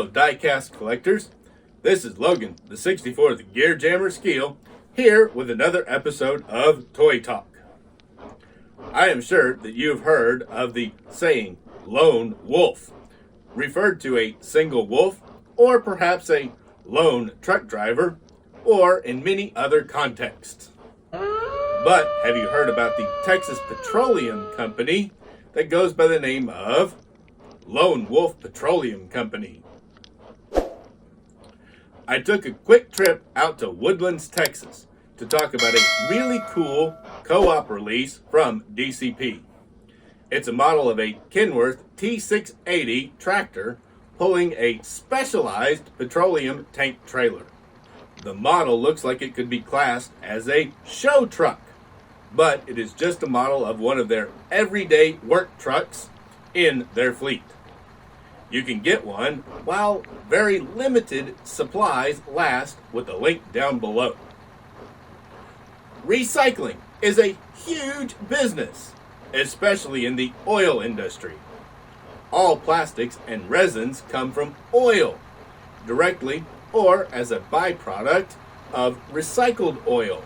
Diecast collectors. This is Logan, the 64th Gear Jammer Skeele, here with another episode of Toy Talk. I am sure that you've heard of the saying, lone wolf, referred to a single wolf, or perhaps a lone truck driver, or in many other contexts. But have you heard about the Texas Petroleum Company that goes by the name of Lonewolf Petroleum Company? I took a quick trip out to Woodlands, Texas to talk about a really cool co-op release from DCP. It's a model of a Kenworth T680 tractor pulling a specialized petroleum tank trailer. The model looks like it could be classed as a show truck, but it is just a model of one of their everyday work trucks in their fleet. You can get one while very limited supplies last with the link down below. Recycling is a huge business, especially in the oil industry. All plastics and resins come from oil, directly or as a byproduct of recycled oil.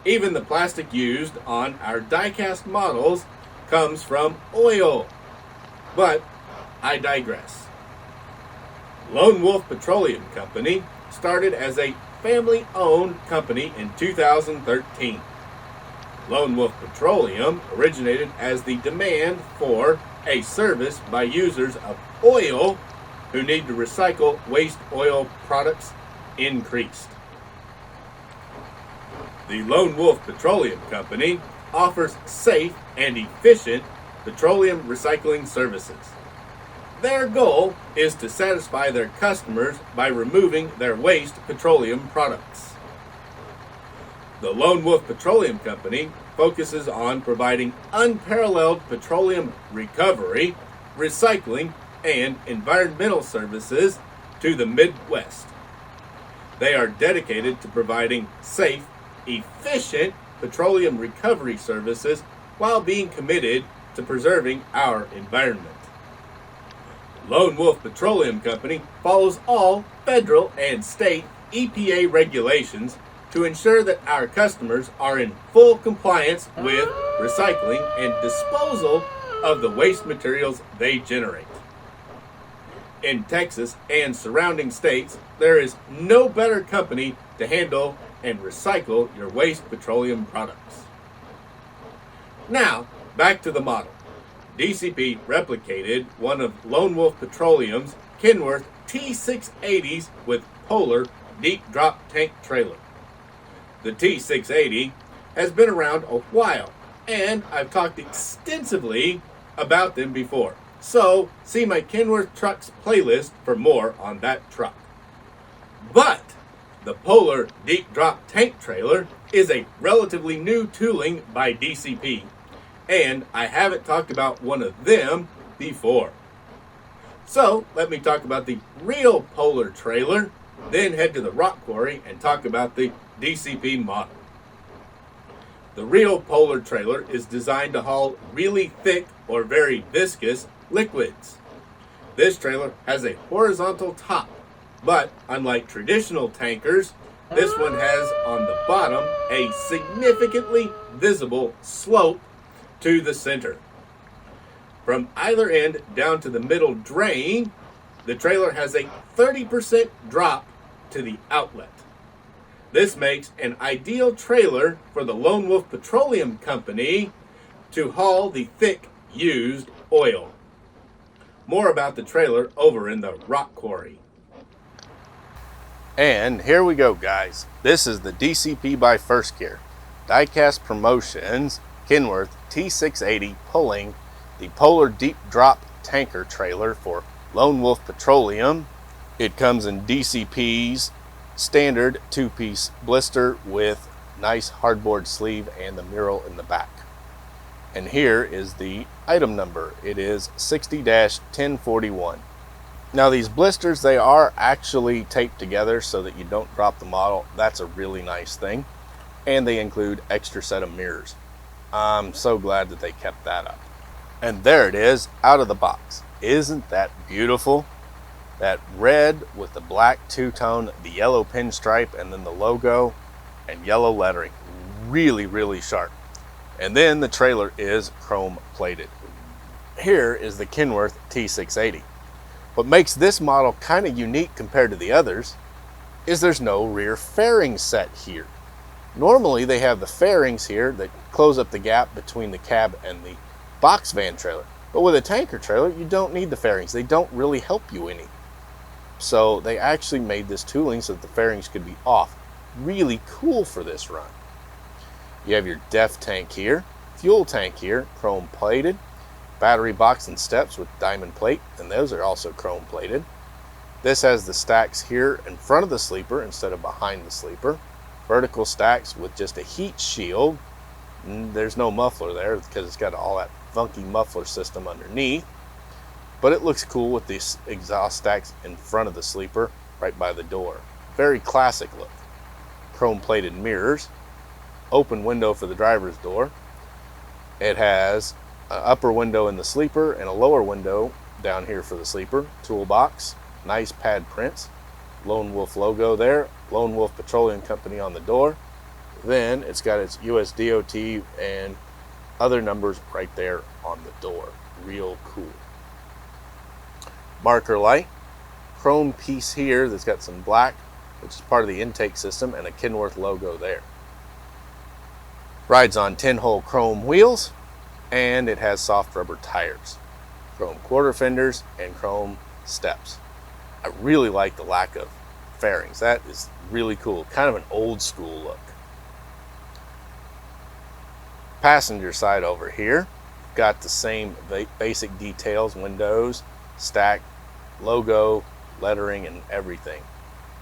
Even the plastic used on our diecast models comes from oil. But I digress. Lonewolf Petroleum Company started as a family-owned company in 2013. Lonewolf Petroleum originated as the demand for a service by users of oil who need to recycle waste oil products increased. The Lonewolf Petroleum Company offers safe and efficient petroleum recycling services. Their goal is to satisfy their customers by removing their waste petroleum products. The Lonewolf Petroleum Company focuses on providing unparalleled petroleum recovery, recycling, and environmental services to the Midwest. They are dedicated to providing safe, efficient petroleum recovery services while being committed to preserving our environment. Lonewolf Petroleum Company follows all federal and state EPA regulations to ensure that our customers are in full compliance with recycling and disposal of the waste materials they generate. In Texas and surrounding states, there is no better company to handle and recycle your waste petroleum products. Now, back to the model. DCP replicated one of Lonewolf Petroleum's Kenworth T680s with Polar deep drop tank trailer. The T680 has been around a while, and I've talked extensively about them before. So, see my Kenworth Trucks playlist for more on that truck. But the Polar deep drop tank trailer is a relatively new tooling by DCP, and I haven't talked about one of them before. So, let me talk about the real Polar trailer, then head to the rock quarry and talk about the DCP model. The real Polar trailer is designed to haul really thick or very viscous liquids. This trailer has a horizontal top, but unlike traditional tankers, this one has on the bottom a significantly visible slope to the center. From either end down to the middle drain, the trailer has a 30% drop to the outlet. This makes an ideal trailer for the Lonewolf Petroleum Company to haul the thick used oil. More about the trailer over in the rock quarry. And here we go, guys. This is the DCP by First Gear, Diecast Promotions Kenworth T680 pulling the Polar deep drop tanker trailer for Lonewolf Petroleum. It comes in DCP's standard 2-piece blister with nice hardboard sleeve and the mural in the back. And here is the item number. It is 60-1041. Now these blisters, they are actually taped together so that you don't drop the model. That's a really nice thing. And they include extra set of mirrors. I'm so glad that they kept that up. And there it is, out of the box. Isn't that beautiful? That red with the black two-tone, the yellow pinstripe, and then the logo and yellow lettering. Really, really sharp. And then the trailer is chrome plated. Here is the Kenworth T680. What makes this model kind of unique compared to the others is there's no rear fairing set here. Normally they have the fairings here that close up the gap between the cab and the box van trailer. But with a tanker trailer, you don't need the fairings. They don't really help you any. So they actually made this tooling so that the fairings could be off. Really cool for this run. You have your def tank here, fuel tank here, chrome plated, battery box and steps with diamond plate, and those are also chrome plated. This has the stacks here in front of the sleeper instead of behind the sleeper. Vertical stacks with just a heat shield. There's no muffler there because it's got all that funky muffler system underneath. But it looks cool with these exhaust stacks in front of the sleeper right by the door. Very classic look. Chrome plated mirrors. Open window for the driver's door. It has an upper window in the sleeper and a lower window down here for the sleeper. Toolbox. Nice pad prints. Lone Wolf logo there. Lone Wolf Petroleum Company on the door. Then it's got its US DOT and other numbers right there on the door. Real cool. Marker light. Chrome piece here that's got some black, which is part of the intake system, and a Kenworth logo there. Rides on 10-hole chrome wheels, and it has soft rubber tires. Chrome quarter fenders and chrome steps. I really like the lack of fairings. That is really cool. Kind of an old school look. Passenger side over here. Got the same basic details, windows, stack, logo, lettering, and everything.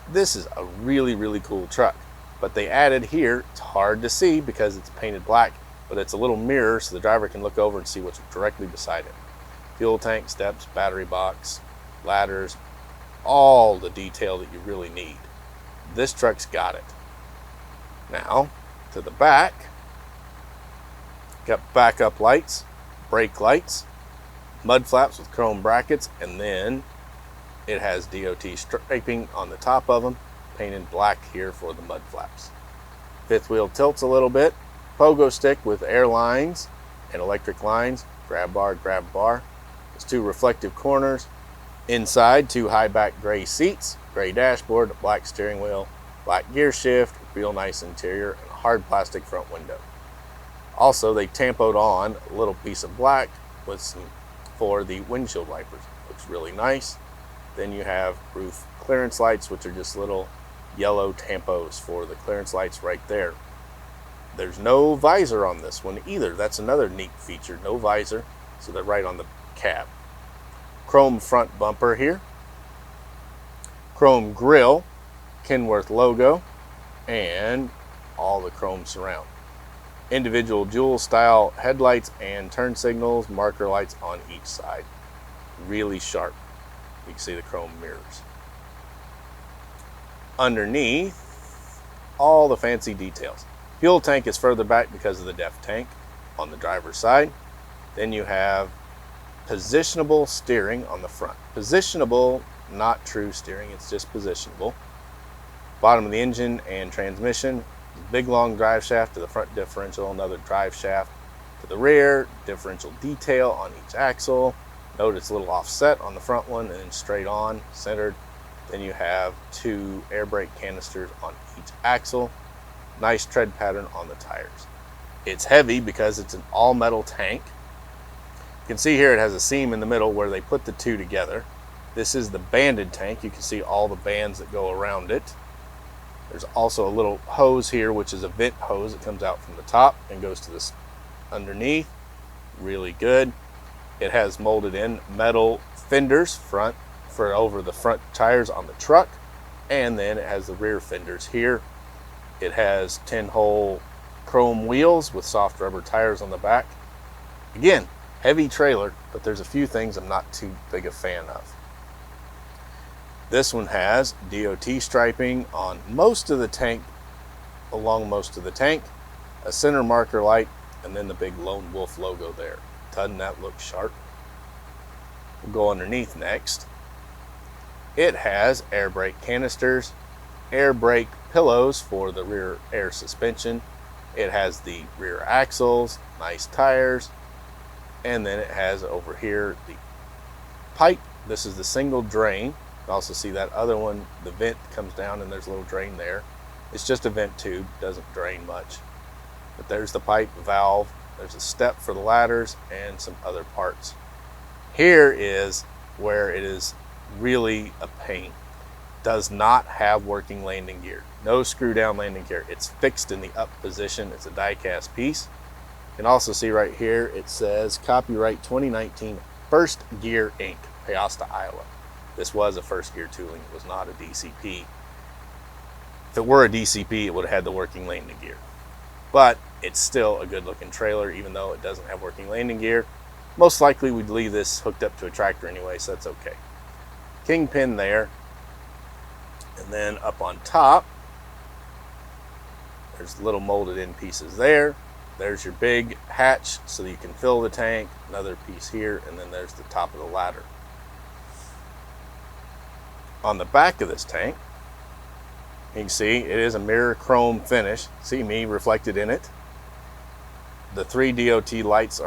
This is a really, really cool truck. But they added here, it's hard to see because it's painted black, but it's a little mirror so the driver can look over and see what's directly beside it. Fuel tank, steps, battery box, ladders, all the detail that you really need. This truck's got it. Now, to the back, got backup lights, brake lights, mud flaps with chrome brackets, and then it has DOT striping on the top of them, painted black here for the mud flaps. Fifth wheel tilts a little bit, pogo stick with air lines and electric lines, grab bar. There's two reflective corners. Inside, two high back gray seats, gray dashboard, black steering wheel, black gear shift, real nice interior, and a hard plastic front window. Also, they tampoed on a little piece of black with some for the windshield wipers. Looks really nice. Then you have roof clearance lights, which are just little yellow tampos for the clearance lights right there. There's no visor on this one either. That's another neat feature, no visor, so they're right on the cab. Chrome front bumper here. Chrome grille, Kenworth logo, and all the chrome surround. Individual dual style headlights and turn signals, marker lights on each side. Really sharp. You can see the chrome mirrors. Underneath, all the fancy details. Fuel tank is further back because of the def tank on the driver's side. Then you have positionable steering on the front. Positionable, not true steering, it's just positionable. Bottom of the engine and transmission, big long drive shaft to the front differential, another drive shaft to the rear, differential detail on each axle. Note it's a little offset on the front one and then straight on, centered. Then you have two air brake canisters on each axle. Nice tread pattern on the tires. It's heavy because it's an all metal tank. You can see here it has a seam in the middle where they put the two together. This is the banded tank. You can see all the bands that go around it. There's also a little hose here, which is a vent hose that comes out from the top and goes to this underneath. Really good. It has molded in metal fenders front for over the front tires on the truck, and then it has the rear fenders here. It has 10-hole chrome wheels with soft rubber tires on the back. Again, heavy trailer, but there's a few things I'm not too big a fan of. This one has DOT striping on most of the tank, along most of the tank, a center marker light, and then the big Lone Wolf logo there. Doesn't that look sharp? We'll go underneath next. It has air brake canisters, air brake pillows for the rear air suspension. It has the rear axles, nice tires, and then it has over here the pipe. This is the single drain. You can also see that other one, the vent comes down and there's a little drain there. It's just a vent tube, doesn't drain much. But there's the pipe valve, there's a step for the ladders, and some other parts. Here is where it is really a pain. Does not have working landing gear. No screw down landing gear. It's fixed in the up position. It's a die cast piece. You can also see right here it says copyright 2019 First Gear Inc. Peosta, Iowa. This was a First Gear tooling. It was not a DCP. If it were a DCP, it would have had the working landing gear. But it's still a good looking trailer, even though it doesn't have working landing gear. Most likely we'd leave this hooked up to a tractor anyway, so that's okay. Kingpin there. And then up on top, there's little molded in pieces there. There's your big hatch so that you can fill the tank. Another piece here, and then there's the top of the ladder. On the back of this tank, you can see it is a mirror chrome finish. See me reflected in it. The 3 DOT lights that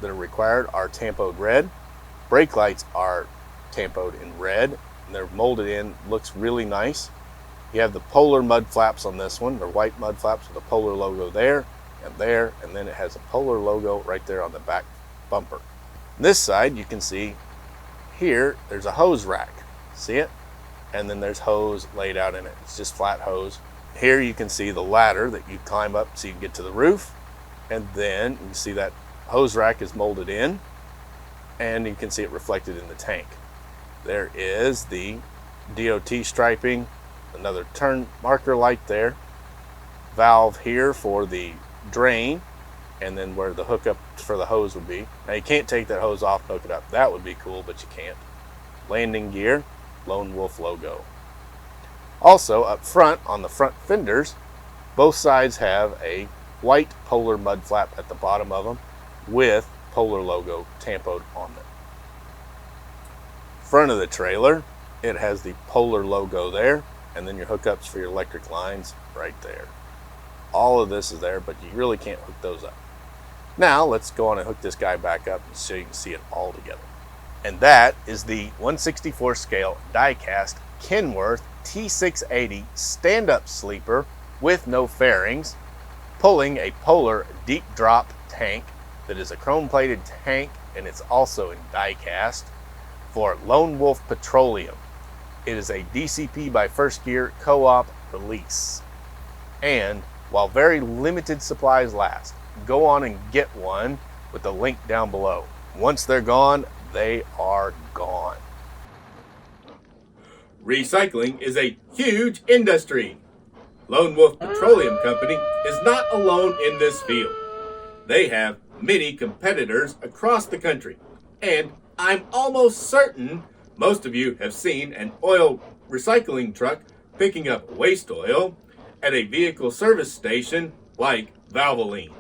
are required are tampoed red. Brake lights are tampoed in red. And they're molded in, looks really nice. You have the Polar mud flaps on this one. They're white mud flaps with a Polar logo there, and then it has a Polar logo right there on the back bumper. On this side, you can see here, there's a hose rack. See it? And then there's hose laid out in it. It's just flat hose. Here you can see the ladder that you climb up so you can get to the roof. And then you can see that hose rack is molded in, and you can see it reflected in the tank. There is the DOT striping, another turn marker light there, valve here for the drain, and then where the hookup for the hose would be. Now you can't take that hose off and hook it up. That would be cool, but you can't. Landing gear, Lone Wolf logo. Also up front, on the front fenders, both sides have a white Polar mud flap at the bottom of them with Polar logo tampoed on them. Front of the trailer, it has the Polar logo there, and then your hookups for your electric lines right there. All of this is there, but you really can't hook those up. Now let's go on and hook this guy back up so you can see it all together. And that is the 1/64 scale die-cast Kenworth T680 stand-up sleeper with no fairings, pulling a Polar deep drop tank that is a chrome-plated tank, and it's also in die-cast for Lonewolf Petroleum. It is a DCP by First Gear co-op release. And while very limited supplies last, go on and get one with the link down below. Once they're gone, they are gone. Recycling is a huge industry. Lonewolf Petroleum Company is not alone in this field. They have many competitors across the country, and I'm almost certain most of you have seen an oil recycling truck picking up waste oil at a vehicle service station like Valvoline.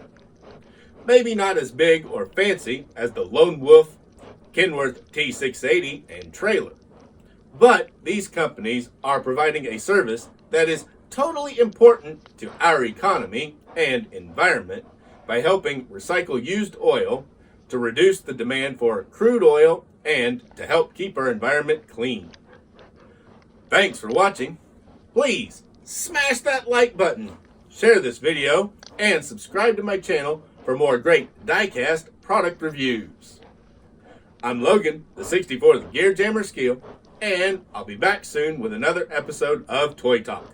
Maybe not as big or fancy as the Lone Wolf, Kenworth T680, and trailer, but these companies are providing a service that is totally important to our economy and environment by helping recycle used oil to reduce the demand for crude oil and to help keep our environment clean. Thanks for watching. Please smash that like button, share this video, and subscribe to my channel for more great Diecast product reviews. I'm Logan, the 64th Gear Jammer Skeele, and I'll be back soon with another episode of Toy Talk.